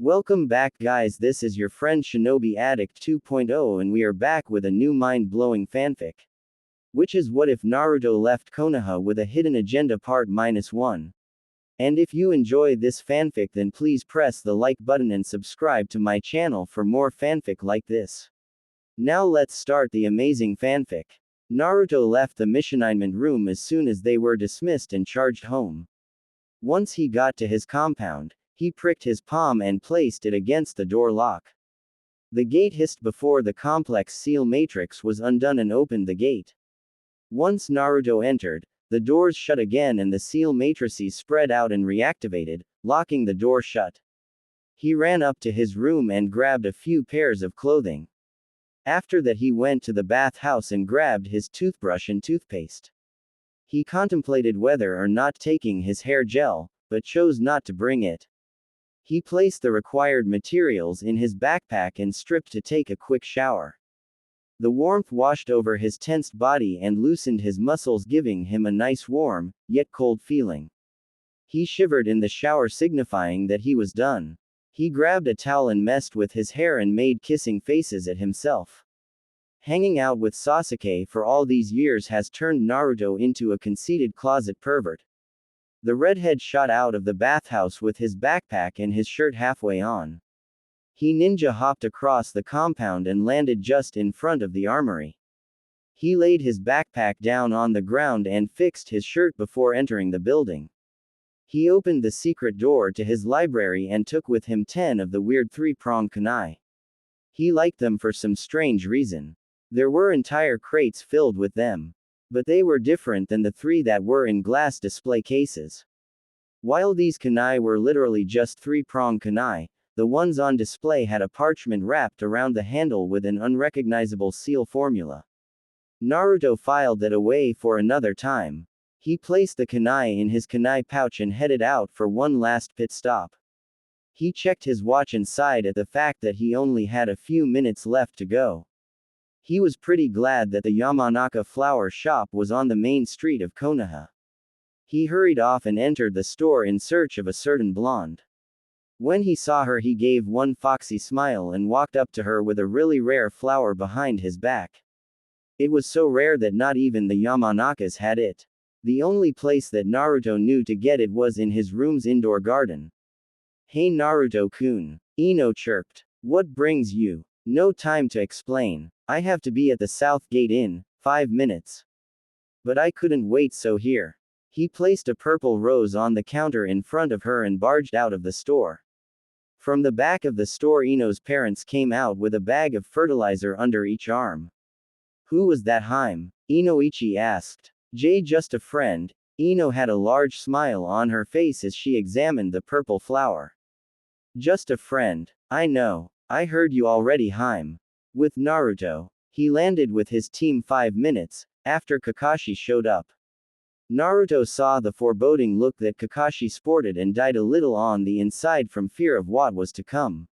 Welcome back, guys. This is your friend Shinobi Addict 2.0, and we are back with a new mind-blowing fanfic. Which is What If Naruto Left Konoha with a Hidden Agenda Part -1. And if you enjoy this fanfic, then please press the like button and subscribe to my channel for more fanfic like this. Now let's start the amazing fanfic. Naruto left the missioniment room as soon as they were dismissed and charged home. Once he got to his compound, he pricked his palm and placed it against the door lock. The gate hissed before the complex seal matrix was undone and opened the gate. Once Naruto entered, the doors shut again and the seal matrices spread out and reactivated, locking the door shut. He ran up to his room and grabbed a few pairs of clothing. After that, he went to the bathhouse and grabbed his toothbrush and toothpaste. He contemplated whether or not taking his hair gel, but chose not to bring it. He placed the required materials in his backpack and stripped to take a quick shower. The warmth washed over his tensed body and loosened his muscles, giving him a nice warm, yet cold feeling. He shivered in the shower, signifying that he was done. He grabbed a towel and messed with his hair and made kissing faces at himself. Hanging out with Sasuke for all these years has turned Naruto into a conceited closet pervert. The redhead shot out of the bathhouse with his backpack and his shirt halfway on. He ninja hopped across the compound and landed just in front of the armory. He laid his backpack down on the ground and fixed his shirt before entering the building. He opened the secret door to his library and took with him 10 of the weird 3-pronged kunai. He liked them for some strange reason. There were entire crates filled with them. But they were different than the 3 that were in glass display cases. While these kunai were literally just 3-pronged kunai, the ones on display had a parchment wrapped around the handle with an unrecognizable seal formula. Naruto filed that away for another time. He placed the kunai in his kunai pouch and headed out for one last pit stop. He checked his watch and sighed at the fact that he only had a few minutes left to go. He was pretty glad that the Yamanaka flower shop was on the main street of Konoha. He hurried off and entered the store in search of a certain blonde. When he saw her, he gave one foxy smile and walked up to her with a really rare flower behind his back. It was so rare that not even the Yamanakas had it. The only place that Naruto knew to get it was in his room's indoor garden. "Hey Naruto-kun," Ino chirped. "What brings you?" "No time to explain. I have to be at the South Gate in 5 minutes. But I couldn't wait, so here." He placed a purple rose on the counter in front of her and barged out of the store. From the back of the store, Ino's parents came out with a bag of fertilizer under each arm. "Who was that Haim?" Inoichi asked. Just a friend." Ino had a large smile on her face as she examined the purple flower. "Just a friend. I know. I heard you already, Haim." With Naruto, he landed with his team 5 minutes after Kakashi showed up. Naruto saw the foreboding look that Kakashi sported and died a little on the inside from fear of what was to come.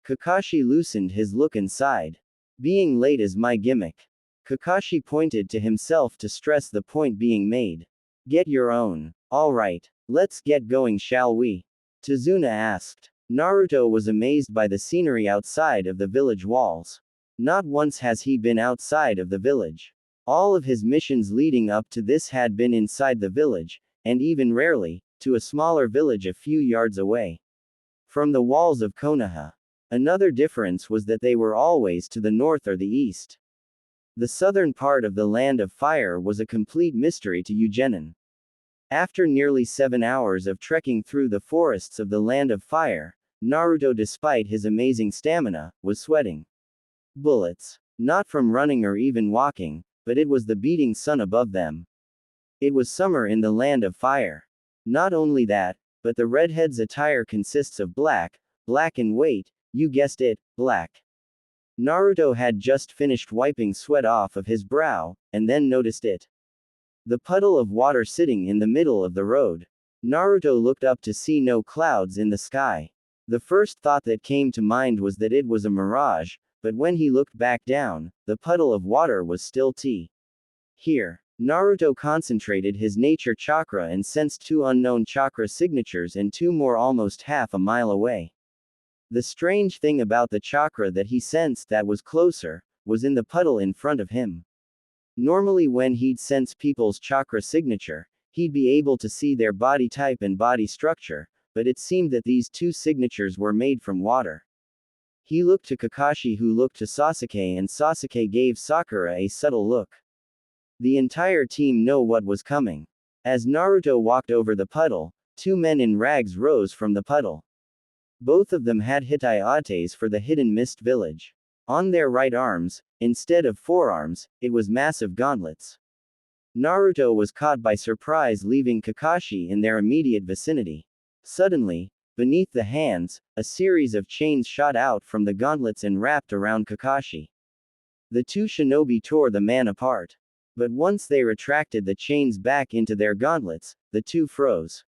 Kakashi loosened his look and sighed. "Being late is my gimmick." Kakashi pointed to himself to stress the point being made. "Get your own." "Alright. Let's get going, shall we?" Tazuna asked. Naruto was amazed by the scenery outside of the village walls. Not once has he been outside of the village. All of his missions leading up to this had been inside the village, and even rarely, to a smaller village a few yards away. From the walls of Konoha. Another difference was that they were always to the north or the east. The southern part of the Land of Fire was a complete mystery to Eugenin. After nearly 7 hours of trekking through the forests of the Land of Fire, Naruto, despite his amazing stamina, was sweating bullets. Not from running or even walking, but it was the beating sun above them. It was summer in the Land of Fire. Not only that, but the redhead's attire consists of black in weight, you guessed it, black. Naruto had just finished wiping sweat off of his brow, and then noticed it. The puddle of water sitting in the middle of the road. Naruto looked up to see no clouds in the sky. The first thought that came to mind was that it was a mirage, but when he looked back down, the puddle of water was still here. Naruto concentrated his nature chakra and sensed 2 unknown chakra signatures and 2 more almost half a mile away. The strange thing about the chakra that he sensed that was closer, was in the puddle in front of him. Normally when he'd sense people's chakra signature, he'd be able to see their body type and body structure, but it seemed that these two signatures were made from water. He looked to Kakashi, who looked to Sasuke, and Sasuke gave Sakura a subtle look. The entire team knew what was coming. As Naruto walked over the puddle, two men in rags rose from the puddle. Both of them had hitayates for the hidden mist village. On their right arms, instead of forearms, it was massive gauntlets. Naruto was caught by surprise, leaving Kakashi in their immediate vicinity. Suddenly, beneath the hands, a series of chains shot out from the gauntlets and wrapped around Kakashi. The two shinobi tore the man apart. But once they retracted the chains back into their gauntlets, the two froze.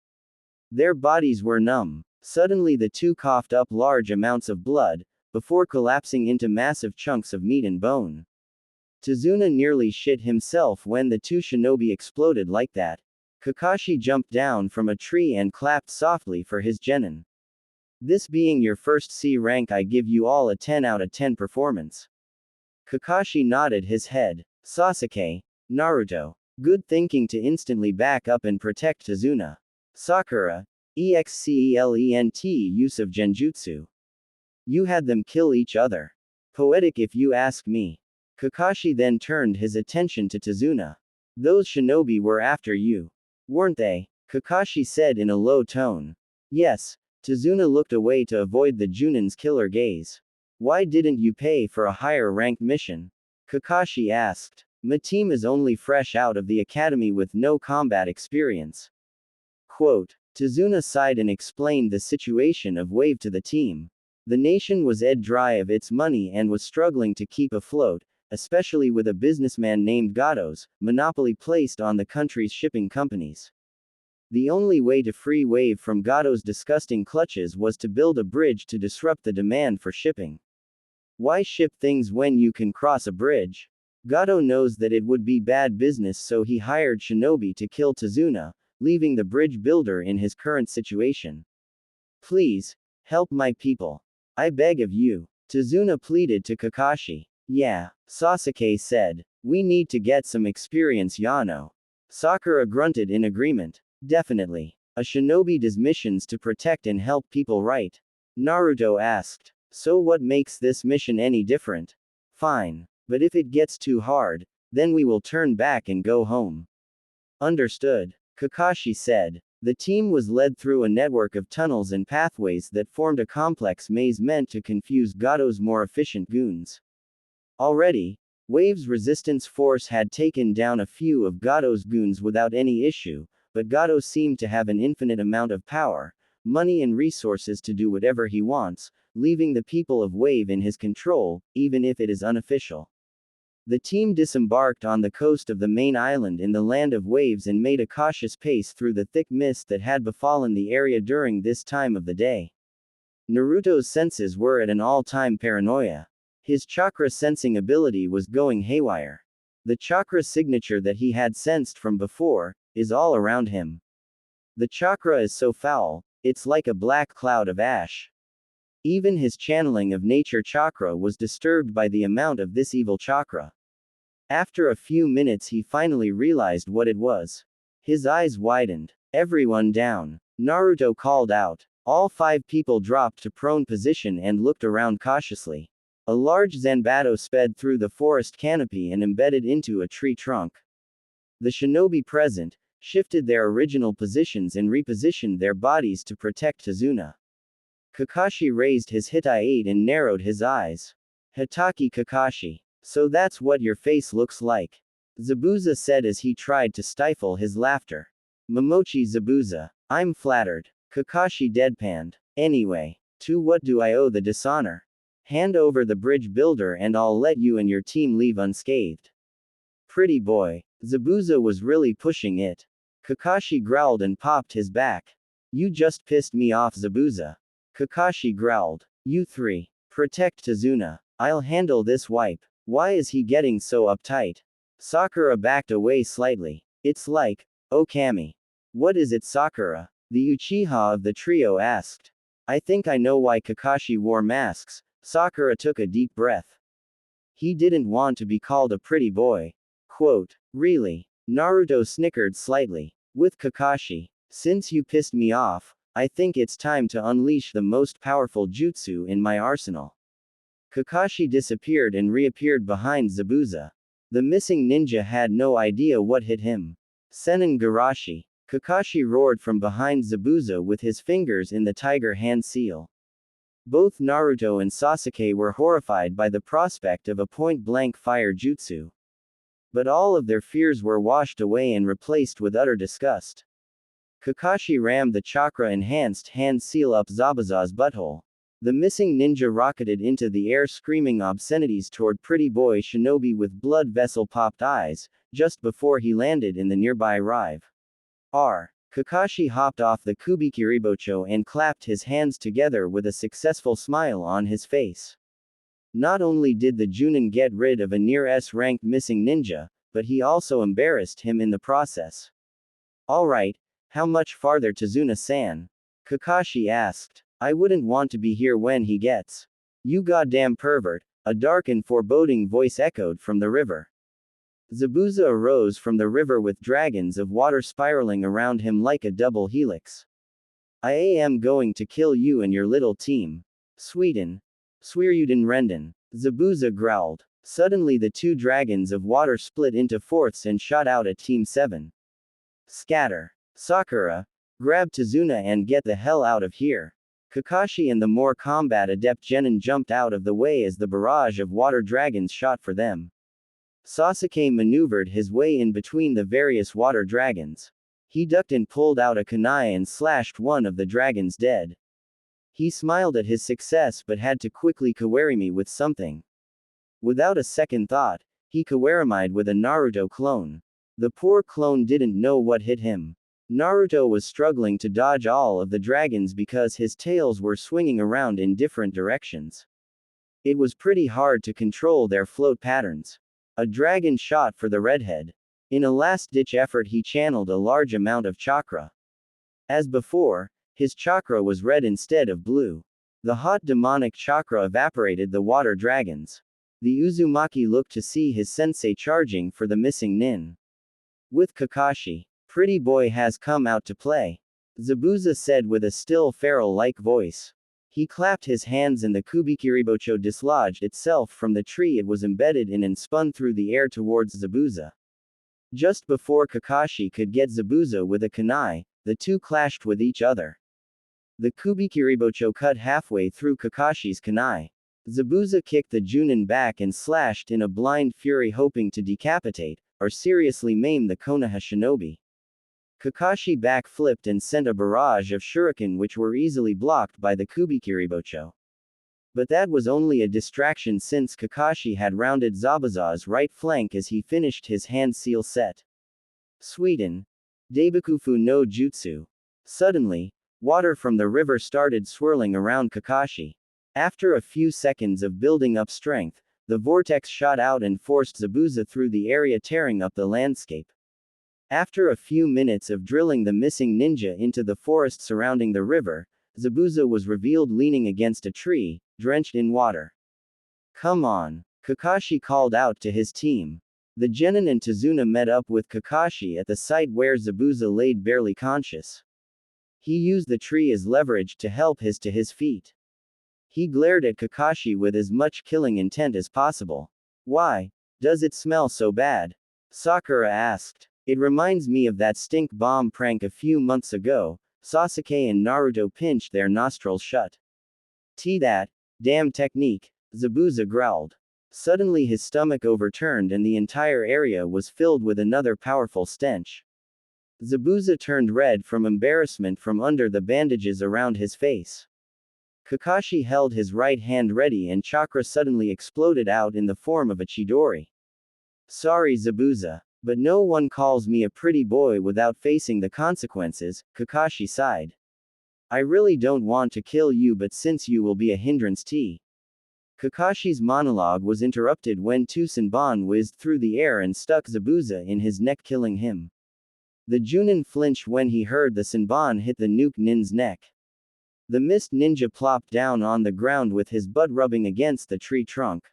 Their bodies were numb. Suddenly the two coughed up large amounts of blood, before collapsing into massive chunks of meat and bone. Tazuna nearly shit himself when the two shinobi exploded like that. Kakashi jumped down from a tree and clapped softly for his genin. This being your first C rank, I give you all a 10 out of 10 performance. Kakashi nodded his head. Sasuke. Naruto. Good thinking to instantly back up and protect Tazuna. Sakura. Excellent use of genjutsu. You had them kill each other. Poetic if you ask me. Kakashi then turned his attention to Tazuna. Those shinobi were after you, weren't they? Kakashi said in a low tone. Yes. Tazuna looked away to avoid the Junin's killer gaze. Why didn't you pay for a higher ranked mission? Kakashi asked. My team is only fresh out of the academy with no combat experience. Quote. Tazuna sighed and explained the situation of Wave to the team. The nation was dry of its money and was struggling to keep afloat, especially with a businessman named Gato's monopoly placed on the country's shipping companies. The only way to free Wave from Gato's disgusting clutches was to build a bridge to disrupt the demand for shipping. Why ship things when you can cross a bridge? Gato knows that it would be bad business, so he hired shinobi to kill Tazuna, leaving the bridge builder in his current situation. Please, help my people. I beg of you. Tazuna pleaded to Kakashi. Yeah, Sasuke said. We need to get some experience, Yano. Sakura grunted in agreement. Definitely. A shinobi does missions to protect and help people, right? Naruto asked. So what makes this mission any different? Fine. But if it gets too hard, then we will turn back and go home. Understood. Kakashi said. The team was led through a network of tunnels and pathways that formed a complex maze meant to confuse Gato's more efficient goons. Already, Wave's resistance force had taken down a few of Gato's goons without any issue, but Gato seemed to have an infinite amount of power, money and resources to do whatever he wants, leaving the people of Wave in his control, even if it is unofficial. The team disembarked on the coast of the main island in the land of Waves and made a cautious pace through the thick mist that had befallen the area during this time of the day. Naruto's senses were at an all-time paranoia. His chakra sensing ability was going haywire. The chakra signature that he had sensed from before is all around him. The chakra is so foul, it's like a black cloud of ash. Even his channeling of nature chakra was disturbed by the amount of this evil chakra. After a few minutes he finally realized what it was. His eyes widened. Everyone down. Naruto called out. All 5 people dropped to prone position and looked around cautiously. A large Zanbato sped through the forest canopy and embedded into a tree trunk. The shinobi present shifted their original positions and repositioned their bodies to protect Tazuna. Kakashi raised his Hitai and narrowed his eyes. Hitaki Kakashi. So that's what your face looks like. Zabuza said as he tried to stifle his laughter. Momochi Zabuza. I'm flattered. Kakashi deadpanned. Anyway, to what do I owe the dishonor? Hand over the bridge builder and I'll let you and your team leave unscathed. Pretty boy. Zabuza was really pushing it. Kakashi growled and popped his back. You just pissed me off, Zabuza. Kakashi growled. You 3. Protect Tazuna. I'll handle this wipe. Why is he getting so uptight? Sakura backed away slightly. It's like, oh Kami. What is it, Sakura? The Uchiha of the trio asked. I think I know why Kakashi wore masks. Sakura took a deep breath. He didn't want to be called a pretty boy. Quote, really? Naruto snickered slightly. With Kakashi, since you pissed me off, I think it's time to unleash the most powerful jutsu in my arsenal. Kakashi disappeared and reappeared behind Zabuza. The missing ninja had no idea what hit him. Senin Garashi. Kakashi roared from behind Zabuza with his fingers in the tiger hand seal. Both Naruto and Sasuke were horrified by the prospect of a point-blank fire jutsu. But all of their fears were washed away and replaced with utter disgust. Kakashi rammed the chakra-enhanced hand seal up Zabuza's butthole. The missing ninja rocketed into the air screaming obscenities toward pretty boy shinobi with blood vessel-popped eyes, just before he landed in the nearby rive. Kakashi hopped off the Kubikiribocho and clapped his hands together with a successful smile on his face. Not only did the Junin get rid of a near S-ranked missing ninja, but he also embarrassed him in the process. Alright, how much farther to Zuna-san? Kakashi asked. I wouldn't want to be here when he gets. You goddamn pervert, a dark and foreboding voice echoed from the river. Zabuza arose from the river with dragons of water spiraling around him like a double helix. I am going to kill you and your little team. Sweden. Sweryuden Renden. Zabuza growled. Suddenly the two dragons of water split into fourths and shot out at Team 7. Scatter. Sakura. Grab Tazuna and get the hell out of here. Kakashi and the more combat adept Genin jumped out of the way as the barrage of water dragons shot for them. Sasuke maneuvered his way in between the various water dragons. He ducked and pulled out a kunai and slashed one of the dragons dead. He smiled at his success but had to quickly kawarimi with something. Without a second thought, he kawarimied with a Naruto clone. The poor clone didn't know what hit him. Naruto was struggling to dodge all of the dragons because his tails were swinging around in different directions. It was pretty hard to control their float patterns. A dragon shot for the redhead. In a last-ditch effort he channeled a large amount of chakra. As before, his chakra was red instead of blue. The hot demonic chakra evaporated the water dragons. The Uzumaki looked to see his sensei charging for the missing nin. With Kakashi, pretty boy has come out to play. Zabuza said with a still feral-like voice. He clapped his hands and the Kubikiribocho dislodged itself from the tree it was embedded in and spun through the air towards Zabuza. Just before Kakashi could get Zabuza with a kunai, the two clashed with each other. The Kubikiribocho cut halfway through Kakashi's kunai. Zabuza kicked the Junin back and slashed in a blind fury hoping to decapitate, or seriously maim the Konoha shinobi. Kakashi backflipped and sent a barrage of shuriken which were easily blocked by the Kubikiribocho. But that was only a distraction since Kakashi had rounded Zabuza's right flank as he finished his hand seal set. Sweden. Daibakufu no Jutsu. Suddenly, water from the river started swirling around Kakashi. After a few seconds of building up strength, the vortex shot out and forced Zabuza through the area tearing up the landscape. After a few minutes of drilling the missing ninja into the forest surrounding the river, Zabuza was revealed leaning against a tree, drenched in water. Come on, Kakashi called out to his team. The Genin and Tazuna met up with Kakashi at the site where Zabuza laid barely conscious. He used the tree as leverage to help to his feet. He glared at Kakashi with as much killing intent as possible. Why does it smell so bad? Sakura asked. It reminds me of that stink bomb prank a few months ago. Sasuke and Naruto pinched their nostrils shut. That damn technique, Zabuza growled. Suddenly his stomach overturned and the entire area was filled with another powerful stench. Zabuza turned red from embarrassment from under the bandages around his face. Kakashi held his right hand ready and chakra suddenly exploded out in the form of a Chidori. Sorry Zabuza, but no one calls me a pretty boy without facing the consequences, Kakashi sighed. I really don't want to kill you but since you will be a hindrance Kakashi's monologue was interrupted when two Senbon whizzed through the air and stuck Zabuza in his neck killing him. The Junin flinched when he heard the Senbon hit the nuke nin's neck. The mist ninja plopped down on the ground with his butt rubbing against the tree trunk.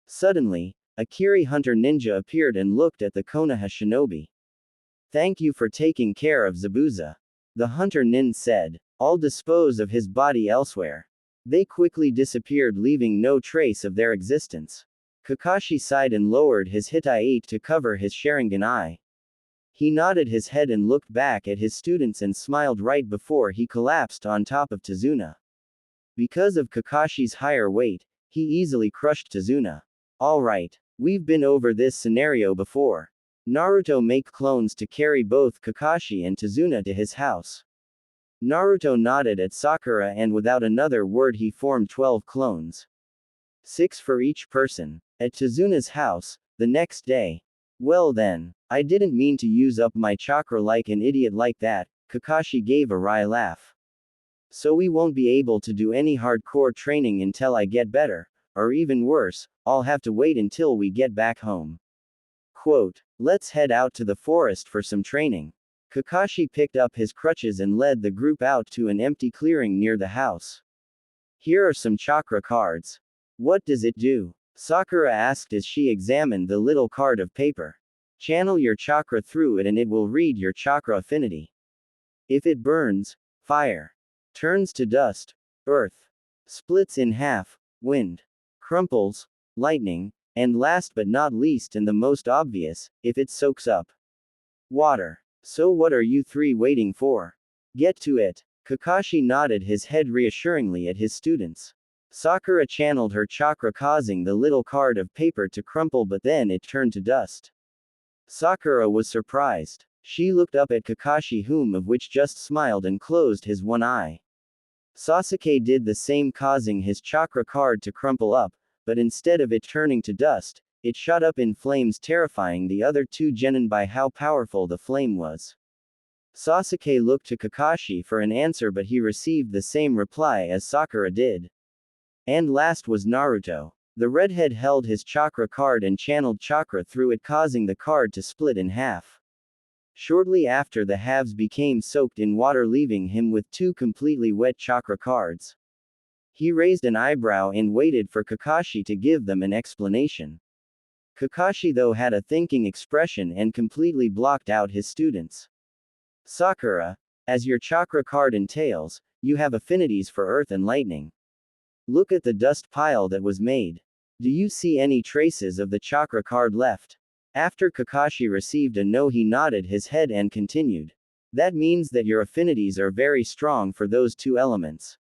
Suddenly, a Kiri hunter ninja appeared and looked at the Konoha shinobi. "Thank you for taking care of Zabuza," the hunter nin said. "I'll dispose of his body elsewhere." They quickly disappeared, leaving no trace of their existence. Kakashi sighed and lowered his Hitai to cover his Sharingan eye. He nodded his head and looked back at his students and smiled right before he collapsed on top of Tazuna. Because of Kakashi's higher weight, he easily crushed Tazuna. "Alright, we've been over this scenario before. Naruto make clones to carry both Kakashi and Tazuna to his house." Naruto nodded at Sakura and without another word he formed 12 clones. 6 for each person. At Tazuna's house, the next day. "Well then, I didn't mean to use up my chakra like an idiot like that," Kakashi gave a wry laugh. "So we won't be able to do any hardcore training until I get better, or even worse, I'll have to wait until we get back home." Quote, "Let's head out to the forest for some training." Kakashi picked up his crutches and led the group out to an empty clearing near the house. "Here are some chakra cards. What does it do?" Sakura asked as she examined the little card of paper. "Channel your chakra through it and it will read your chakra affinity. If it burns, fire. Turns to dust, earth. Splits in half, wind. Crumples, lightning. And last but not least and the most obvious, if it soaks up, water. So what are you three waiting for? Get to it." Kakashi nodded his head reassuringly at his students. Sakura channeled her chakra, causing the little card of paper to crumple, but then it turned to dust. Sakura was surprised. She looked up at Kakashi, whom of which just smiled and closed his one eye. Sasuke did the same, causing his chakra card to crumple up, but instead of it turning to dust, it shot up in flames, terrifying the other two genin by how powerful the flame was. Sasuke looked to Kakashi for an answer, but he received the same reply as Sakura did. And last was Naruto. The redhead held his chakra card and channeled chakra through it, causing the card to split in half. Shortly after, the halves became soaked in water, leaving him with 2 completely wet chakra cards. He raised an eyebrow and waited for Kakashi to give them an explanation. Kakashi though had a thinking expression and completely blocked out his students. "Sakura, as your chakra card entails, you have affinities for earth and lightning. Look at the dust pile that was made. Do you see any traces of the chakra card left?" After Kakashi received a no, he nodded his head and continued. "That means that your affinities are very strong for those 2 elements.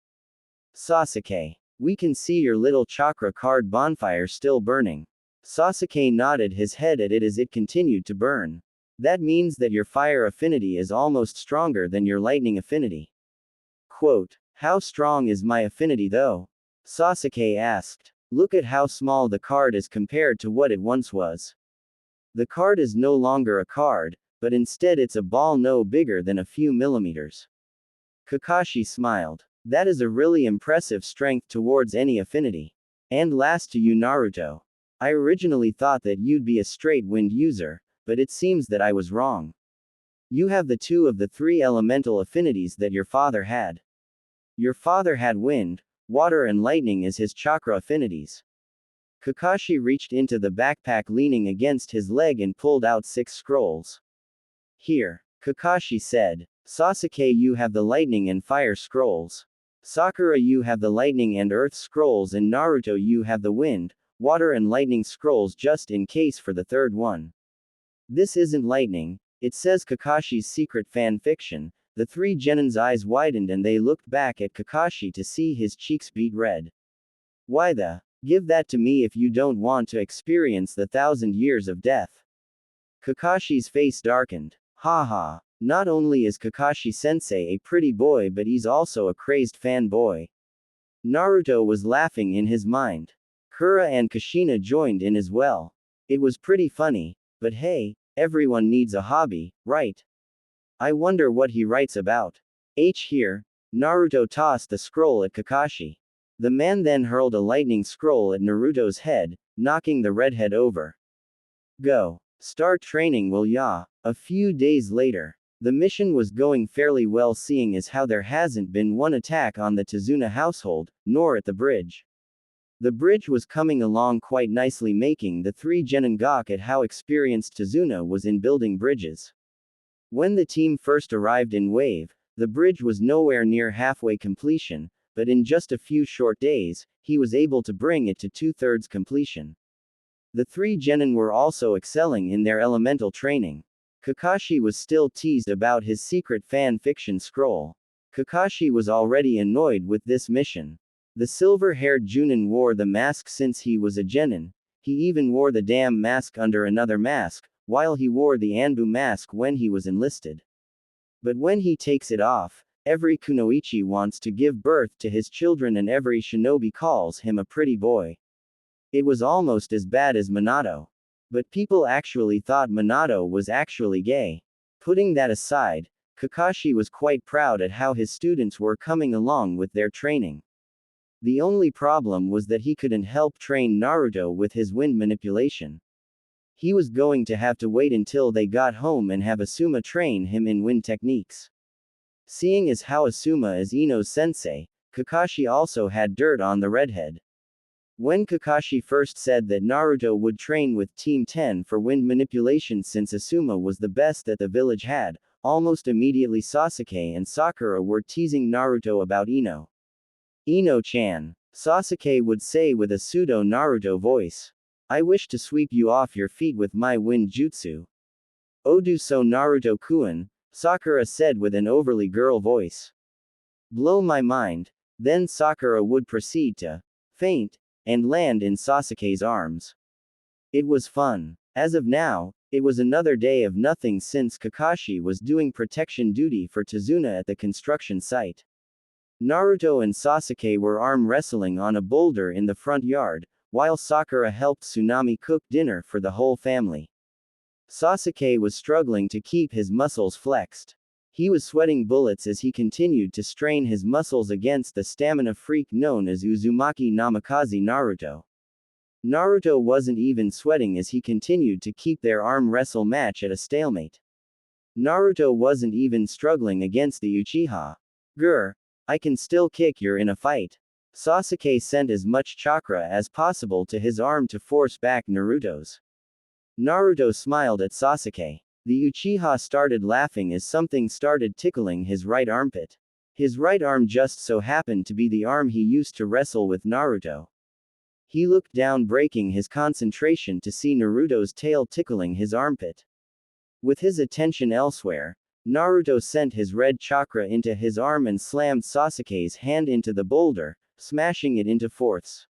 Sasuke, we can see your little chakra card bonfire still burning." Sasuke nodded his head at it as it continued to burn. "That means that your fire affinity is almost stronger than your lightning affinity." Quote, "How strong is my affinity though?" Sasuke asked. "Look at how small the card is compared to what it once was. The card is no longer a card, but instead it's a ball no bigger than a few millimeters." Kakashi smiled. "That is a really impressive strength towards any affinity. And last to you, Naruto. I originally thought that you'd be a straight wind user, but it seems that I was wrong. You have the 2 of the 3 elemental affinities that your father had. Your father had wind, water and lightning as his chakra affinities." Kakashi reached into the backpack, leaning against his leg, and pulled out 6 scrolls. "Here," Kakashi said. "Sasuke, you have the lightning and fire scrolls. Sakura, you have the lightning and earth scrolls, and Naruto, you have the wind, water and lightning scrolls, just in case for the 3rd one. This isn't lightning, it says." Kakashi's secret fan fiction. The 3 genin's eyes widened and they looked back at Kakashi to see his cheeks beat red. "Why the? Give that to me if you don't want to experience the 1,000 years of death." Kakashi's face darkened. Haha. Not only is Kakashi sensei a pretty boy, but he's also a crazed fanboy. Naruto was laughing in his mind. Kura and Kushina joined in as well. It was pretty funny, but hey, everyone needs a hobby, right? I wonder what he writes about. Here. Naruto tossed the scroll at Kakashi. The man then hurled a lightning scroll at Naruto's head, knocking the redhead over. "Go. Start training, will ya?" A few days later. The mission was going fairly well, seeing as how there hasn't been one attack on the Tazuna household, nor at the bridge. The bridge was coming along quite nicely, making the three genin gawk at how experienced Tazuna was in building bridges. When the team first arrived in Wave, the bridge was nowhere near halfway completion, but in just a few short days, he was able to bring it to 2/3 completion. The three genin were also excelling in their elemental training. Kakashi was still teased about his secret fan fiction scroll. Kakashi was already annoyed with this mission. The silver-haired Junin wore the mask since he was a genin. He even wore the damn mask under another mask, while he wore the Anbu mask when he was enlisted. But when he takes it off, every kunoichi wants to give birth to his children and every shinobi calls him a pretty boy. It was almost as bad as Minato. But people actually thought Minato was actually gay. Putting that aside, Kakashi was quite proud at how his students were coming along with their training. The only problem was that he couldn't help train Naruto with his wind manipulation. He was going to have to wait until they got home and have Asuma train him in wind techniques. Seeing as how Asuma is Ino's sensei, Kakashi also had dirt on the redhead. When Kakashi first said that Naruto would train with Team 10 for wind manipulation since Asuma was the best that the village had, almost immediately Sasuke and Sakura were teasing Naruto about Ino. Ino-chan, Sasuke would say with a pseudo-Naruto voice. I wish to sweep you off your feet with my wind jutsu. Odu so Naruto-kun, Sakura said with an overly girl voice. Blow my mind. Then Sakura would proceed to faint and land in Sasuke's arms. It was fun. As of now, it was another day of nothing since Kakashi was doing protection duty for Tazuna at the construction site. Naruto and Sasuke were arm wrestling on a boulder in the front yard, while Sakura helped Tsunami cook dinner for the whole family. Sasuke was struggling to keep his muscles flexed. He was sweating bullets as he continued to strain his muscles against the stamina freak known as Uzumaki Namikaze Naruto. Naruto wasn't even sweating as he continued to keep their arm wrestle match at a stalemate. Naruto wasn't even struggling against the Uchiha. Grr, I can still kick you in a fight. Sasuke sent as much chakra as possible to his arm to force back Naruto's. Naruto smiled at Sasuke. The Uchiha started laughing as something started tickling his right armpit. His right arm just so happened to be the arm he used to wrestle with Naruto. He looked down, breaking his concentration to see Naruto's tail tickling his armpit. With his attention elsewhere, Naruto sent his red chakra into his arm and slammed Sasuke's hand into the boulder, smashing it into fourths.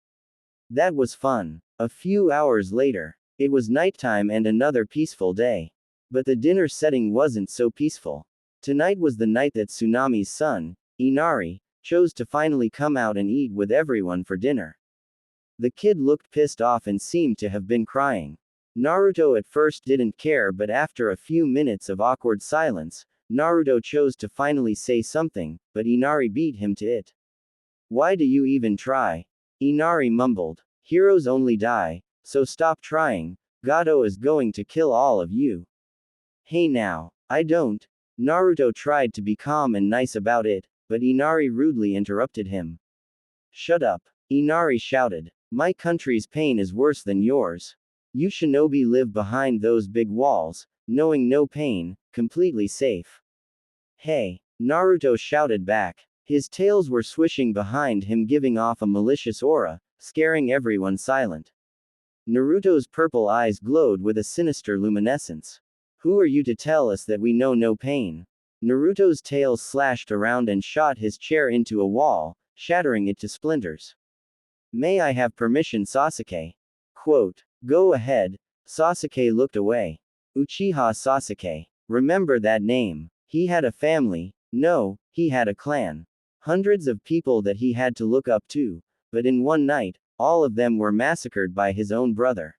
That was fun. A few hours later, it was nighttime and another peaceful day. But the dinner setting wasn't so peaceful. Tonight was the night that Tsunami's son, Inari, chose to finally come out and eat with everyone for dinner. The kid looked pissed off and seemed to have been crying. Naruto at first didn't care, but after a few minutes of awkward silence, Naruto chose to finally say something, but Inari beat him to it. Why do you even try? Inari mumbled. Heroes only die, so stop trying. Gato is going to kill all of you. Hey now, I don't. Naruto tried to be calm and nice about it, but Inari rudely interrupted him. Shut up, Inari shouted. My country's pain is worse than yours. You shinobi live behind those big walls, knowing no pain, completely safe. Hey, Naruto shouted back. His tails were swishing behind him, giving off a malicious aura, scaring everyone silent. Naruto's purple eyes glowed with a sinister luminescence. Who are you to tell us that we know no pain? Naruto's tail slashed around and shot his chair into a wall, shattering it to splinters. May I have permission, Sasuke? Quote. Go ahead. Sasuke looked away. Uchiha Sasuke. Remember that name. He had a family. No, he had a clan. Hundreds of people that he had to look up to, but in one night, all of them were massacred by his own brother.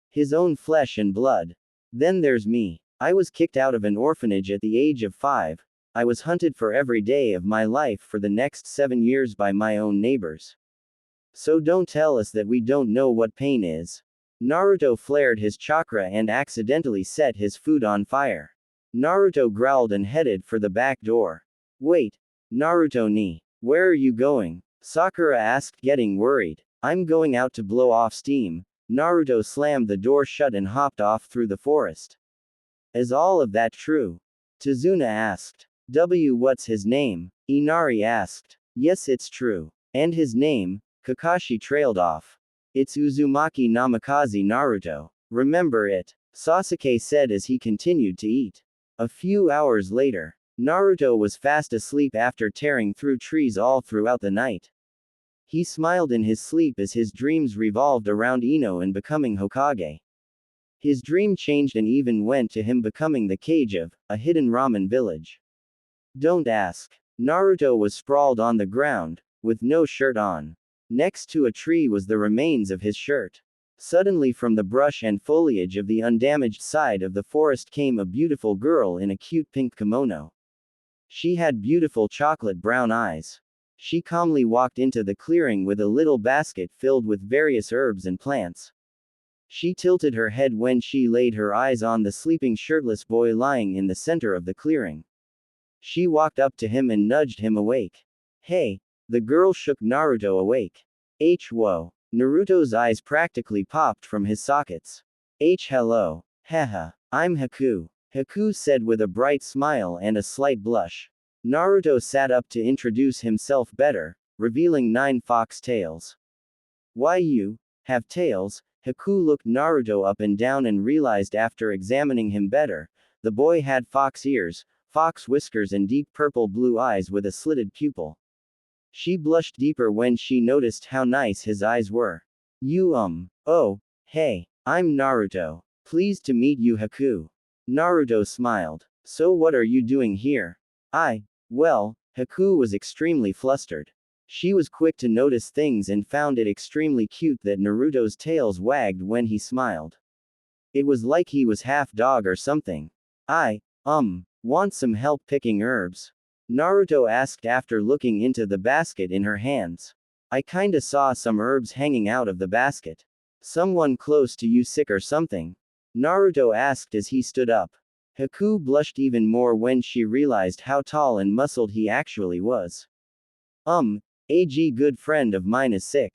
His own flesh and blood. Then there's me. I was kicked out of an orphanage at the age of 5. I was hunted for every day of my life for the next 7 years by my own neighbors. So don't tell us that we don't know what pain is. Naruto flared his chakra and accidentally set his food on fire. Naruto growled and headed for the back door. Wait. Naruto ni. Where are you going? Sakura asked, getting worried. I'm going out to blow off steam. Naruto slammed the door shut and hopped off through the forest. Is all of that true? Tazuna asked. What's his name? Inari asked. Yes, it's true. And his name? Kakashi trailed off. It's Uzumaki Namikaze Naruto. Remember it? Sasuke said as he continued to eat. A few hours later, Naruto was fast asleep after tearing through trees all throughout the night. He smiled in his sleep as his dreams revolved around Ino and becoming Hokage. His dream changed and even went to him becoming the cage of a hidden ramen village. Don't ask. Naruto was sprawled on the ground, with no shirt on. Next to a tree was the remains of his shirt. Suddenly from the brush and foliage of the undamaged side of the forest came a beautiful girl in a cute pink kimono. She had beautiful chocolate brown eyes. She calmly walked into the clearing with a little basket filled with various herbs and plants. She tilted her head when she laid her eyes on the sleeping shirtless boy lying in the center of the clearing. She walked up to him and nudged him awake. Hey! The girl shook Naruto awake. Whoa! Naruto's eyes practically popped from his sockets. Hello. Haha. I'm Haku. Haku said with a bright smile and a slight blush. Naruto sat up to introduce himself better, revealing 9 fox tails. Why you have tails? Haku looked Naruto up and down and realized after examining him better, the boy had fox ears, fox whiskers and deep purple blue eyes with a slitted pupil. She blushed deeper when she noticed how nice his eyes were. Oh, hey, I'm Naruto. Pleased to meet you, Haku. Naruto smiled. So what are you doing here? Well, Haku was extremely flustered. She was quick to notice things and found it extremely cute that Naruto's tails wagged when he smiled. It was like he was half dog or something. Want some help picking herbs? Naruto asked after looking into the basket in her hands. I kinda saw some herbs hanging out of the basket. Someone close to you sick or something? Naruto asked as he stood up. Haku blushed even more when she realized how tall and muscled he actually was. A good friend of mine is sick.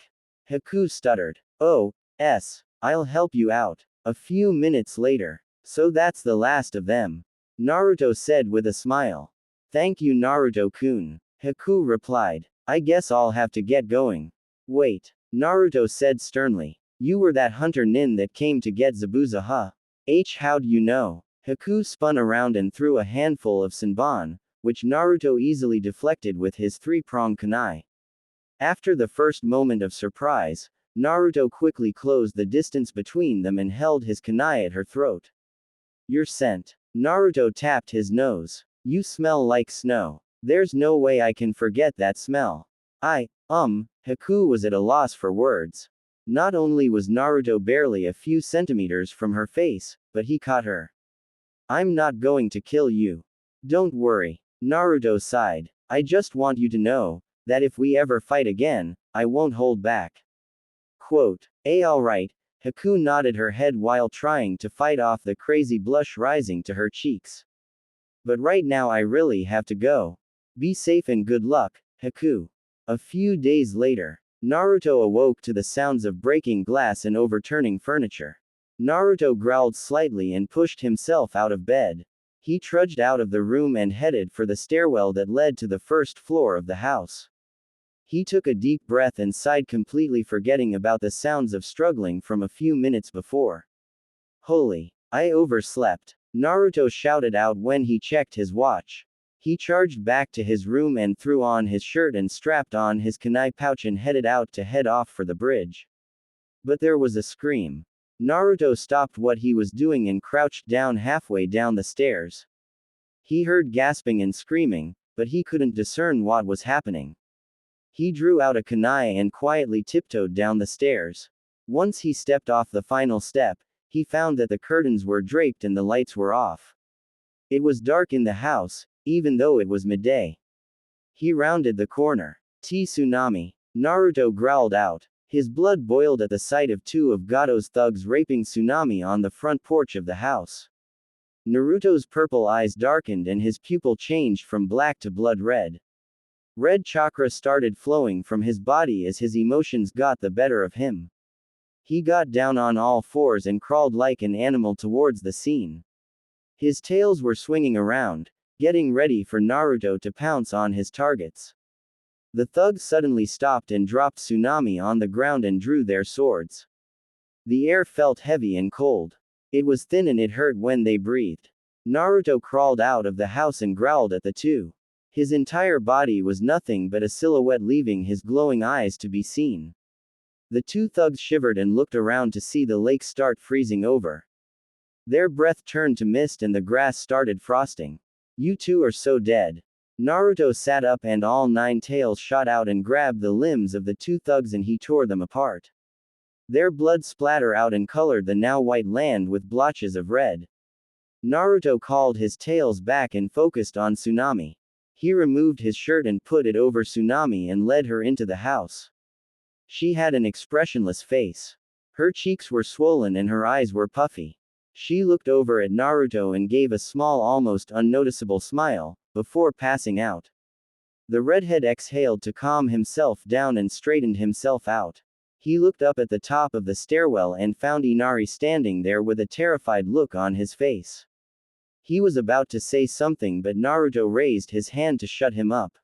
Haku stuttered. Oh, I'll help you out. A few minutes later. So that's the last of them. Naruto said with a smile. Thank you, Naruto-kun. Haku replied. I guess I'll have to get going. Wait. Naruto said sternly. You were that hunter nin that came to get Zabuza, huh? How'd you know? Haku spun around and threw a handful of Senbon, which Naruto easily deflected with his 3-pronged kunai. After the first moment of surprise, Naruto quickly closed the distance between them and held his kunai at her throat. Your scent. Naruto tapped his nose. You smell like snow. There's no way I can forget that smell. Haku was at a loss for words. Not only was Naruto barely a few centimeters from her face, but he caught her. I'm not going to kill you. Don't worry. Naruto sighed. I just want you to know, that if we ever fight again, I won't hold back. Quote. Alright. Haku nodded her head while trying to fight off the crazy blush rising to her cheeks. But right now I really have to go. Be safe and good luck, Haku. A few days later, Naruto awoke to the sounds of breaking glass and overturning furniture. Naruto growled slightly and pushed himself out of bed. He trudged out of the room and headed for the stairwell that led to the first floor of the house. He took a deep breath and sighed, completely forgetting about the sounds of struggling from a few minutes before. Holy! I overslept. Naruto shouted out when he checked his watch. He charged back to his room and threw on his shirt and strapped on his kunai pouch and headed out to head off for the bridge. But there was a scream. Naruto stopped what he was doing and crouched down halfway down the stairs. He heard gasping and screaming, but he couldn't discern what was happening. He drew out a kunai and quietly tiptoed down the stairs. Once he stepped off the final step, he found that the curtains were draped and the lights were off. It was dark in the house, even though it was midday. He rounded the corner. Tsunami. Naruto growled out. His blood boiled at the sight of 2 of Gado's thugs raping Tsunami on the front porch of the house. Naruto's purple eyes darkened and his pupil changed from black to blood red. Red chakra started flowing from his body as his emotions got the better of him. He got down on all fours and crawled like an animal towards the scene. His tails were swinging around, getting ready for Naruto to pounce on his targets. The thugs suddenly stopped and dropped Tsunami on the ground and drew their swords. The air felt heavy and cold. It was thin and it hurt when they breathed. Naruto crawled out of the house and growled at the two. His entire body was nothing but a silhouette, leaving his glowing eyes to be seen. The two thugs shivered and looked around to see the lake start freezing over. Their breath turned to mist and the grass started frosting. You two are so dead. Naruto sat up and all 9 tails shot out and grabbed the limbs of the two thugs and he tore them apart. Their blood splattered out and colored the now white land with blotches of red. Naruto called his tails back and focused on Tsunami. He removed his shirt and put it over Tsunami and led her into the house. She had an expressionless face. Her cheeks were swollen and her eyes were puffy. She looked over at Naruto and gave a small, almost unnoticeable smile, before passing out. The redhead exhaled to calm himself down and straightened himself out. He looked up at the top of the stairwell and found Inari standing there with a terrified look on his face. He was about to say something but Naruto raised his hand to shut him up.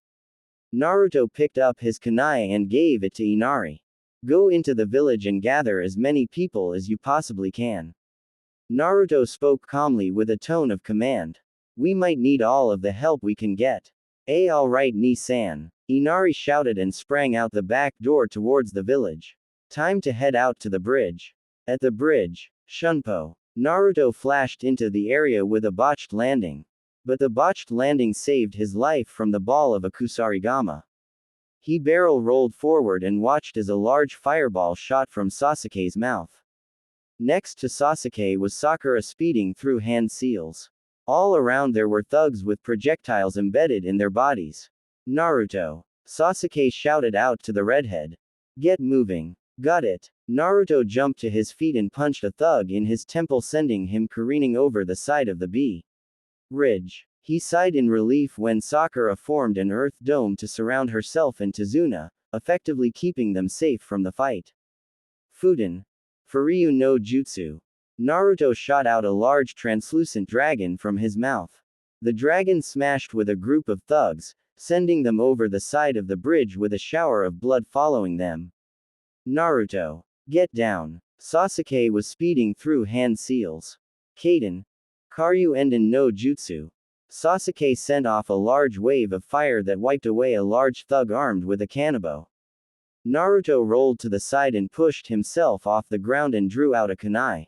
Naruto picked up his kunai and gave it to Inari. Go into the village and gather as many people as you possibly can. Naruto spoke calmly with a tone of command. We might need all of the help we can get. Alright Ni-san. Inari shouted and sprang out the back door towards the village. Time to head out to the bridge. At the bridge, Shunpo. Naruto flashed into the area with a botched landing. But the botched landing saved his life from the ball of a Kusarigama. He barrel rolled forward and watched as a large fireball shot from Sasuke's mouth. Next to Sasuke was Sakura speeding through hand seals. All around there were thugs with projectiles embedded in their bodies. Naruto. Sasuke shouted out to the redhead. Get moving. Got it. Naruto jumped to his feet and punched a thug in his temple, sending him careening over the side of the ridge. He sighed in relief when Sakura formed an earth dome to surround herself and Tazuna, effectively keeping them safe from the fight. Fuden. Furyu no Jutsu. Naruto shot out a large translucent dragon from his mouth. The dragon smashed with a group of thugs, sending them over the side of the bridge with a shower of blood following them. Naruto. Get down. Sasuke was speeding through hand seals. Kaden. Karyu Enden no Jutsu. Sasuke sent off a large wave of fire that wiped away a large thug armed with a kanabo. Naruto rolled to the side and pushed himself off the ground and drew out a kunai.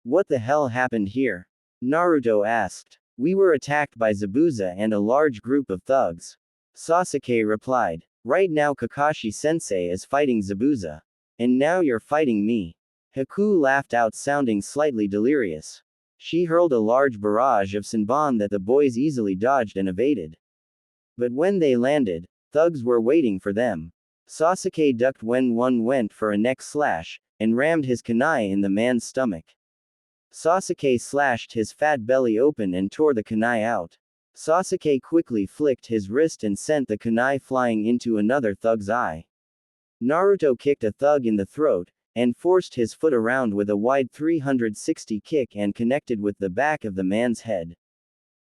What the hell happened here? Naruto asked. We were attacked by Zabuza and a large group of thugs. Sasuke replied. Right now Kakashi-sensei is fighting Zabuza. And now you're fighting me. Haku laughed out, sounding slightly delirious. She hurled a large barrage of Senbon that the boys easily dodged and evaded. But when they landed, thugs were waiting for them. Sasuke ducked when one went for a neck slash, and rammed his kunai in the man's stomach. Sasuke slashed his fat belly open and tore the kunai out. Sasuke quickly flicked his wrist and sent the kunai flying into another thug's eye. Naruto kicked a thug in the throat, and forced his foot around with a wide 360 kick and connected with the back of the man's head.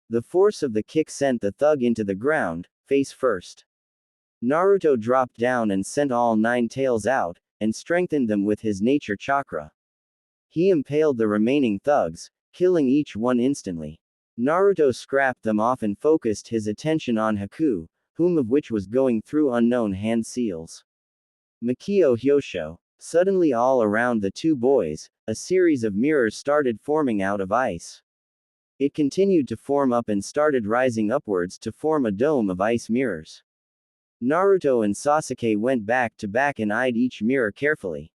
The force of the kick sent the thug into the ground, face first. Naruto dropped down and sent all 9 tails out, and strengthened them with his nature chakra. He impaled the remaining thugs, killing each one instantly. Naruto scrapped them off and focused his attention on Haku, whom of which was going through unknown hand seals. Makio Hyosho. Suddenly all around the two boys, a series of mirrors started forming out of ice. It continued to form up and started rising upwards to form a dome of ice mirrors. Naruto and Sasuke went back to back and eyed each mirror carefully.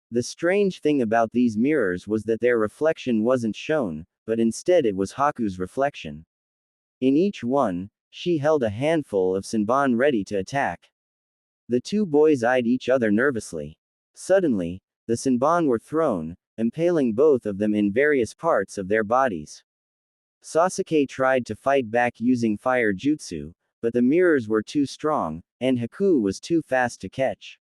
The strange thing about these mirrors was that their reflection wasn't shown, but instead it was Haku's reflection. In each one, she held a handful of Senbon ready to attack. The two boys eyed each other nervously. Suddenly, the Senbon were thrown, impaling both of them in various parts of their bodies. Sasuke tried to fight back using fire jutsu, but the mirrors were too strong, and Haku was too fast to catch.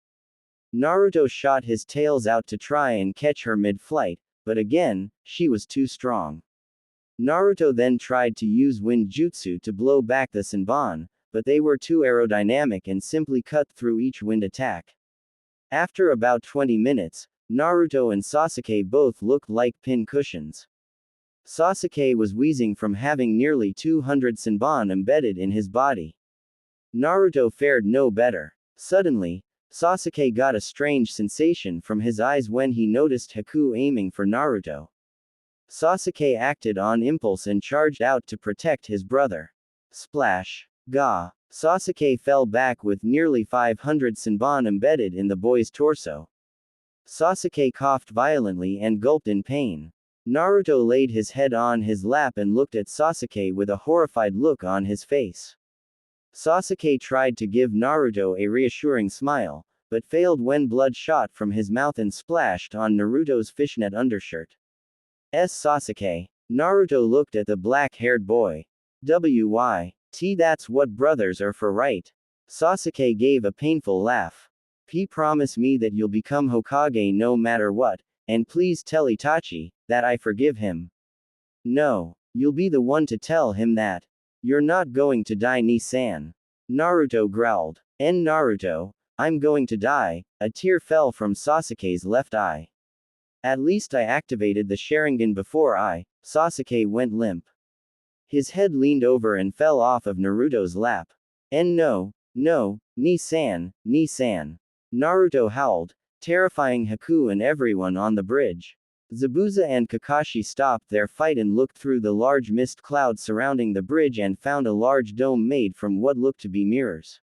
Naruto shot his tails out to try and catch her mid-flight, but again, she was too strong. Naruto then tried to use wind jutsu to blow back the Senbon, but they were too aerodynamic and simply cut through each wind attack. After about 20 minutes, Naruto and Sasuke both looked like pin cushions. Sasuke was wheezing from having nearly 200 Senbon embedded in his body. Naruto fared no better. Suddenly, Sasuke got a strange sensation from his eyes when he noticed Haku aiming for Naruto. Sasuke acted on impulse and charged out to protect his brother. Splash. Ga. Sasuke fell back with nearly 500 Senbon embedded in the boy's torso. Sasuke coughed violently and gulped in pain. Naruto laid his head on his lap and looked at Sasuke with a horrified look on his face. Sasuke tried to give Naruto a reassuring smile, but failed when blood shot from his mouth and splashed on Naruto's fishnet undershirt. Sasuke. Naruto looked at the black-haired boy. WYT, that's what brothers are for, right? Sasuke gave a painful laugh. P, promise me that you'll become Hokage no matter what, and please tell Itachi that I forgive him. No, you'll be the one to tell him that. You're not going to die, Ni-san. Naruto growled. Naruto, I'm going to die. A tear fell from Sasuke's left eye. At least I activated the Sharingan before Sasuke went limp. His head leaned over and fell off of Naruto's lap. No, Ni-san, Ni-san. Naruto howled, terrifying Haku and everyone on the bridge. Zabuza and Kakashi stopped their fight and looked through the large mist cloud surrounding the bridge and found a large dome made from what looked to be mirrors.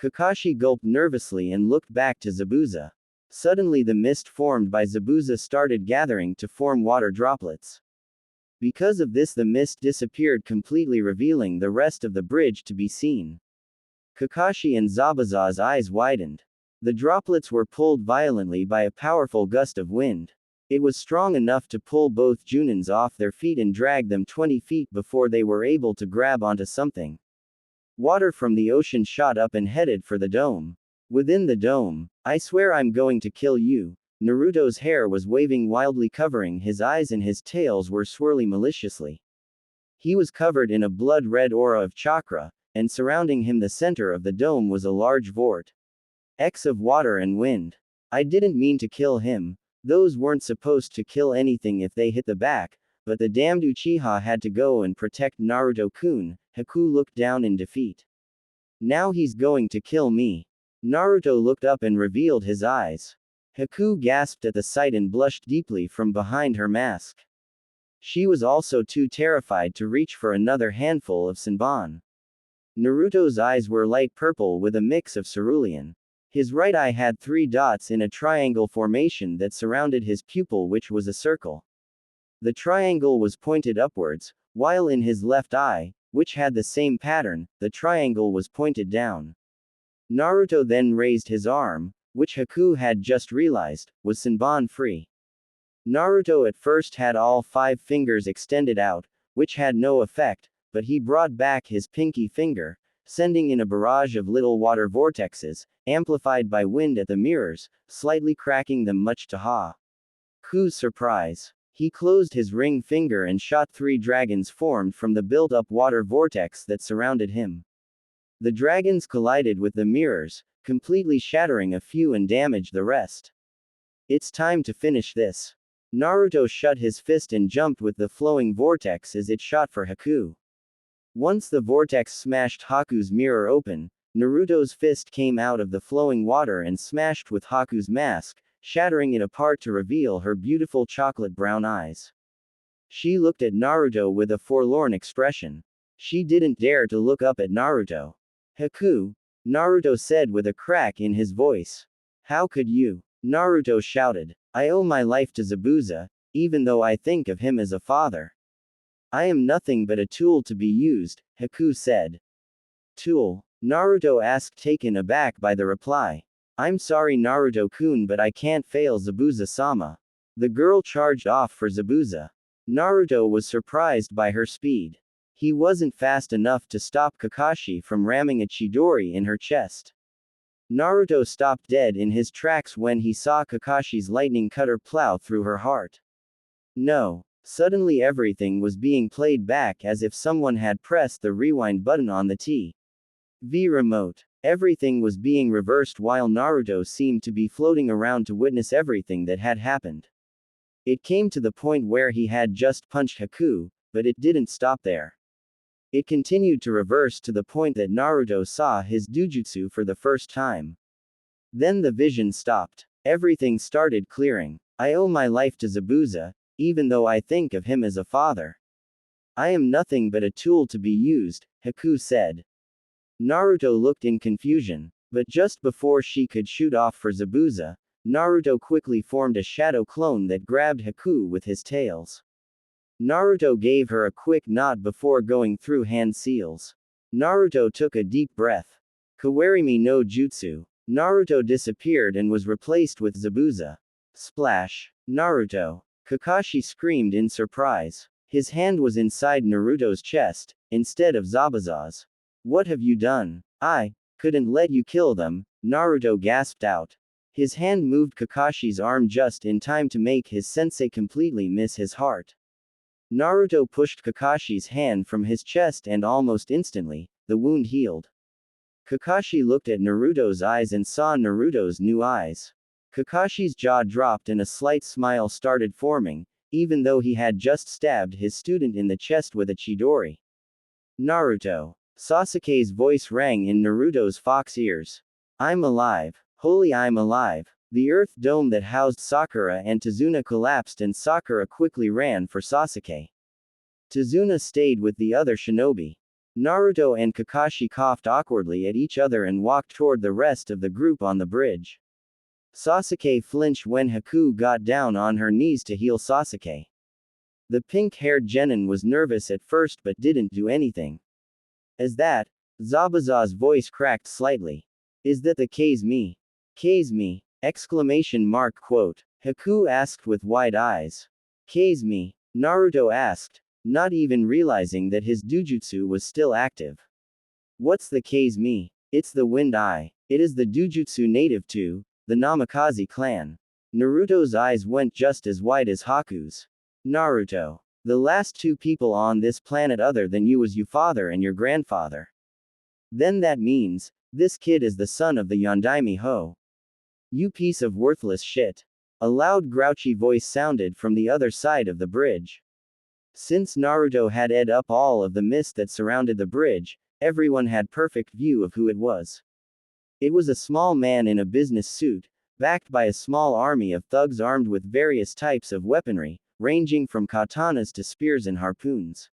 Kakashi gulped nervously and looked back to Zabuza. Suddenly the mist formed by Zabuza started gathering to form water droplets. Because of this, the mist disappeared completely, revealing the rest of the bridge to be seen. Kakashi and Zabuza's eyes widened. The droplets were pulled violently by a powerful gust of wind. It was strong enough to pull both Junins off their feet and drag them 20 feet before they were able to grab onto something. Water from the ocean shot up and headed for the dome. Within the dome, I swear I'm going to kill you. Naruto's hair was waving wildly, covering his eyes, and his tails were swirling maliciously. He was covered in a blood-red aura of chakra, and surrounding him the center of the dome was a large vortex of water and wind. I didn't mean to kill him. Those weren't supposed to kill anything if they hit the back, but the damned Uchiha had to go and protect Naruto-kun. Haku looked down in defeat. Now he's going to kill me. Naruto looked up and revealed his eyes. Haku gasped at the sight and blushed deeply from behind her mask. She was also too terrified to reach for another handful of Senbon. Naruto's eyes were light purple with a mix of cerulean. His right eye had 3 dots in a triangle formation that surrounded his pupil, which was a circle. The triangle was pointed upwards, while in his left eye, which had the same pattern, the triangle was pointed down. Naruto then raised his arm, which Haku had just realized, was Senbon free. Naruto at first had all 5 fingers extended out, which had no effect, but he brought back his pinky finger, sending in a barrage of little water vortexes, amplified by wind at the mirrors, slightly cracking them much to Haku's surprise. He closed his ring finger and shot 3 dragons formed from the built-up water vortex that surrounded him. The dragons collided with the mirrors, completely shattering a few and damaged the rest. It's time to finish this. Naruto shut his fist and jumped with the flowing vortex as it shot for Haku. Once the vortex smashed Haku's mirror open, Naruto's fist came out of the flowing water and smashed with Haku's mask, shattering it apart to reveal her beautiful chocolate brown eyes. She looked at Naruto with a forlorn expression. She didn't dare to look up at Naruto. Haku, Naruto said with a crack in his voice. How could you? Naruto shouted. I owe my life to Zabuza, even though I think of him as a father. I am nothing but a tool to be used, Haku said. Tool? Naruto asked, taken aback by the reply. I'm sorry Naruto-kun, but I can't fail Zabuza-sama. The girl charged off for Zabuza. Naruto was surprised by her speed. He wasn't fast enough to stop Kakashi from ramming a Chidori in her chest. Naruto stopped dead in his tracks when he saw Kakashi's lightning cutter plow through her heart. No. Suddenly everything was being played back as if someone had pressed the rewind button on the TV remote. Everything was being reversed while Naruto seemed to be floating around to witness everything that had happened. It came to the point where he had just punched Haku, but it didn't stop there. It continued to reverse to the point that Naruto saw his Dujutsu for the first time. Then the vision stopped. Everything started clearing. I owe my life to Zabuza, even though I think of him as a father. I am nothing but a tool to be used, Haku said. Naruto looked in confusion, but just before she could shoot off for Zabuza, Naruto quickly formed a shadow clone that grabbed Haku with his tails. Naruto gave her a quick nod before going through hand seals. Naruto took a deep breath. Kawarimi no Jutsu. Naruto disappeared and was replaced with Zabuza. Splash. Naruto. Kakashi screamed in surprise. His hand was inside Naruto's chest, instead of Zabuza's. What have you done? I couldn't let you kill them, Naruto gasped out. His hand moved Kakashi's arm just in time to make his sensei completely miss his heart. Naruto pushed Kakashi's hand from his chest and almost instantly, the wound healed. Kakashi looked at Naruto's eyes and saw Naruto's new eyes. Kakashi's jaw dropped and a slight smile started forming, even though he had just stabbed his student in the chest with a Chidori. Naruto. Sasuke's voice rang in Naruto's fox ears. I'm alive. Holy, I'm alive. The earth dome that housed Sakura and Tazuna collapsed and Sakura quickly ran for Sasuke. Tazuna stayed with the other shinobi. Naruto and Kakashi coughed awkwardly at each other and walked toward the rest of the group on the bridge. Sasuke flinched when Haku got down on her knees to heal Sasuke. The pink-haired genin was nervous at first but didn't do anything. As that, Zabuza's voice cracked slightly. Is that the case me? Case me? Exclamation mark quote. Haku asked with wide eyes. Case me? Naruto asked, not even realizing that his Dujutsu was still active. What's the case me? It's the Wind Eye. It is the Dujutsu native to the Namikaze clan. Naruto's eyes went just as wide as Haku's. Naruto. The last two people on this planet other than you was your father and your grandfather. Then that means, this kid is the son of the Yondaime Ho. You piece of worthless shit. A loud grouchy voice sounded from the other side of the bridge. Since Naruto had ate up all of the mist that surrounded the bridge, everyone had perfect view of who it was. It was a small man in a business suit, backed by a small army of thugs armed with various types of weaponry, ranging from katanas to spears and harpoons.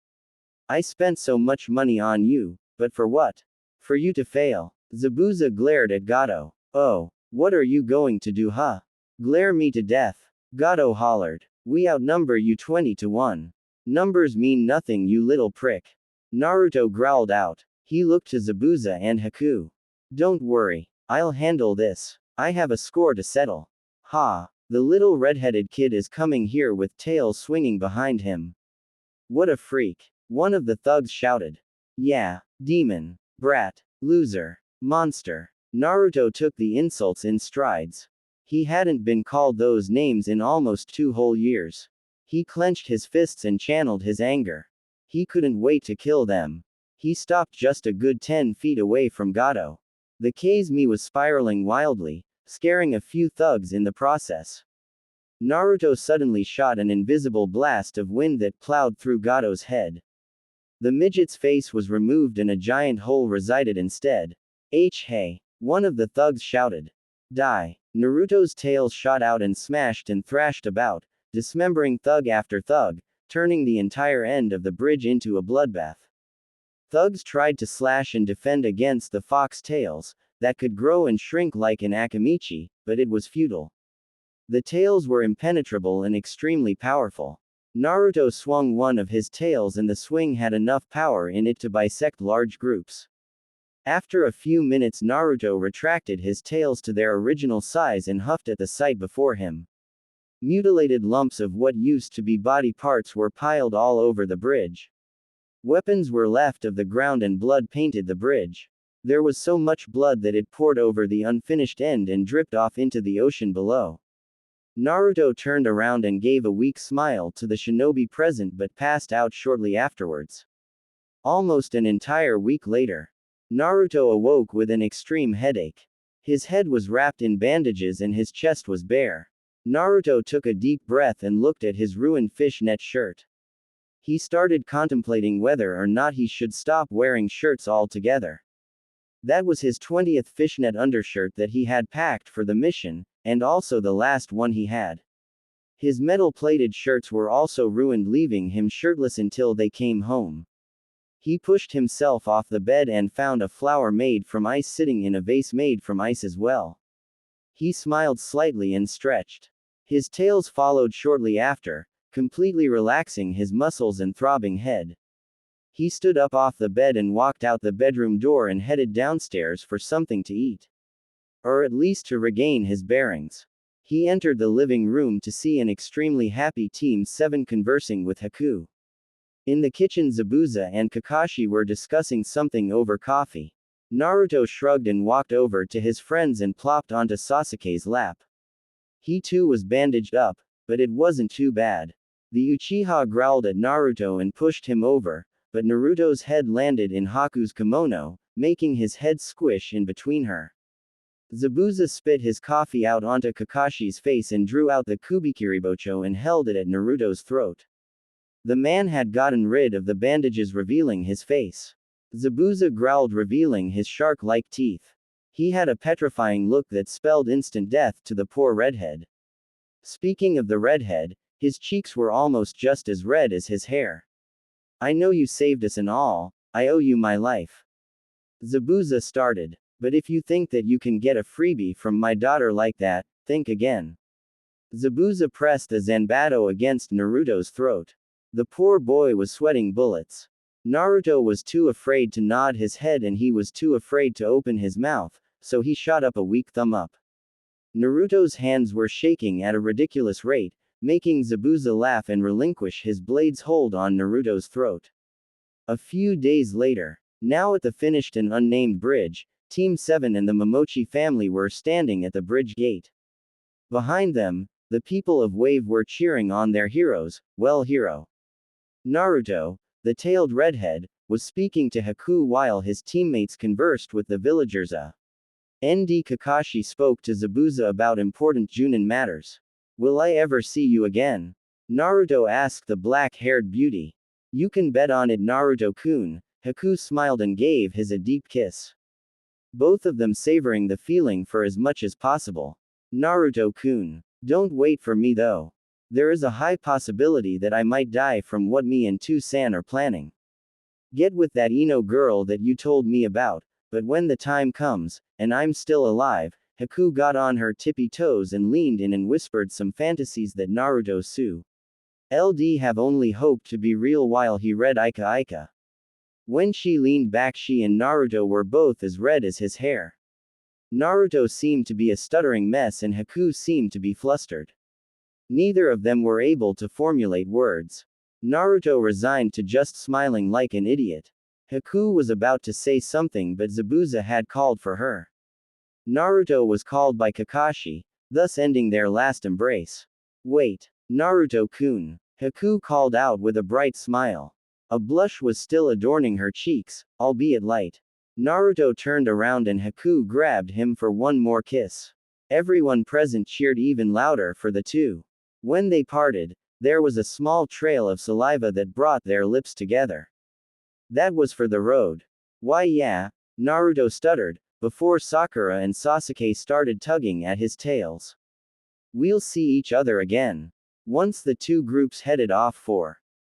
I spent so much money on you, but for what? For you to fail. Zabuza glared at Gato. Oh, what are you going to do, huh? Glare me to death. Gato hollered. We outnumber you 20-1. Numbers mean nothing, you little prick. Naruto growled out. He looked to Zabuza and Haku. Don't worry. I'll handle this. I have a score to settle. Ha. The little red-headed kid is coming here with tails swinging behind him. What a freak. One of the thugs shouted. Yeah. Demon. Brat. Loser. Monster. Naruto took the insults in strides. He hadn't been called those names in almost 2 whole years. He clenched his fists and channeled his anger. He couldn't wait to kill them. He stopped just a good 10 feet away from Gato. The Kazemi was spiraling wildly, scaring a few thugs in the process. Naruto suddenly shot an invisible blast of wind that plowed through Gato's head. The midget's face was removed and a giant hole resided instead. Hey! One of the thugs shouted. Die. Naruto's tail shot out and smashed and thrashed about, dismembering thug after thug, turning the entire end of the bridge into a bloodbath. Thugs tried to slash and defend against the fox tails, that could grow and shrink like an akimichi, but it was futile. The tails were impenetrable and extremely powerful. Naruto swung one of his tails and the swing had enough power in it to bisect large groups. After a few minutes Naruto retracted his tails to their original size and huffed at the sight before him. Mutilated lumps of what used to be body parts were piled all over the bridge. Weapons were left of the ground and blood painted the bridge. There was so much blood that it poured over the unfinished end and dripped off into the ocean below. Naruto turned around and gave a weak smile to the shinobi present but passed out shortly afterwards. Almost an entire week later, Naruto awoke with an extreme headache. His head was wrapped in bandages and his chest was bare. Naruto took a deep breath and looked at his ruined fishnet shirt. He started contemplating whether or not he should stop wearing shirts altogether. That was his 20th fishnet undershirt that he had packed for the mission, and also the last one he had. His metal-plated shirts were also ruined, leaving him shirtless until they came home. He pushed himself off the bed and found a flower made from ice sitting in a vase made from ice as well. He smiled slightly and stretched. His tails followed shortly after, completely relaxing his muscles and throbbing head. He stood up off the bed and walked out the bedroom door and headed downstairs for something to eat. Or at least to regain his bearings. He entered the living room to see an extremely happy Team 7 conversing with Haku. In the kitchen, Zabuza and Kakashi were discussing something over coffee. Naruto shrugged and walked over to his friends and plopped onto Sasuke's lap. He too was bandaged up, but it wasn't too bad. The Uchiha growled at Naruto and pushed him over, but Naruto's head landed in Haku's kimono, making his head squish in between her. Zabuza spit his coffee out onto Kakashi's face and drew out the Kubikiribocho and held it at Naruto's throat. The man had gotten rid of the bandages, revealing his face. Zabuza growled, revealing his shark-like teeth. He had a petrifying look that spelled instant death to the poor redhead. Speaking of the redhead, his cheeks were almost just as red as his hair. I know you saved us and all, I owe you my life. Zabuza started. But if you think that you can get a freebie from my daughter like that, think again. Zabuza pressed the Zanbato against Naruto's throat. The poor boy was sweating bullets. Naruto was too afraid to nod his head and he was too afraid to open his mouth, so he shot up a weak thumb up. Naruto's hands were shaking at a ridiculous rate, making Zabuza laugh and relinquish his blade's hold on Naruto's throat. A few days later, now at the finished and unnamed bridge, Team 7 and the Momochi family were standing at the bridge gate. Behind them, the people of Wave were cheering on their heroes. Well, hero. Naruto, the tailed redhead, was speaking to Haku while his teammates conversed with the villagers. ND Kakashi spoke to Zabuza about important Junin matters. Will I ever see you again? Naruto asked the black-haired beauty. You can bet on it, Naruto-kun. Haku smiled and gave his a deep kiss. Both of them savoring the feeling for as much as possible. Naruto-kun. Don't wait for me though. There is a high possibility that I might die from what me and Tu-san are planning. Get with that Ino girl that you told me about, but when the time comes, and I'm still alive, Haku got on her tippy toes and leaned in and whispered some fantasies that Naruto Su LD have only hoped to be real while he read Ika Ika. When she leaned back, she and Naruto were both as red as his hair. Naruto seemed to be a stuttering mess and Haku seemed to be flustered. Neither of them were able to formulate words. Naruto resigned to just smiling like an idiot. Haku was about to say something but Zabuza had called for her. Naruto was called by Kakashi, thus ending their last embrace. Wait, Naruto-kun. Haku called out with a bright smile. A blush was still adorning her cheeks, albeit light. Naruto turned around and Haku grabbed him for one more kiss. Everyone present cheered even louder for the two. When they parted, there was a small trail of saliva that brought their lips together. That was for the road. Why yeah, Naruto stuttered, before Sakura and Sasuke started tugging at his tails. We'll see each other again. Once the two groups headed off for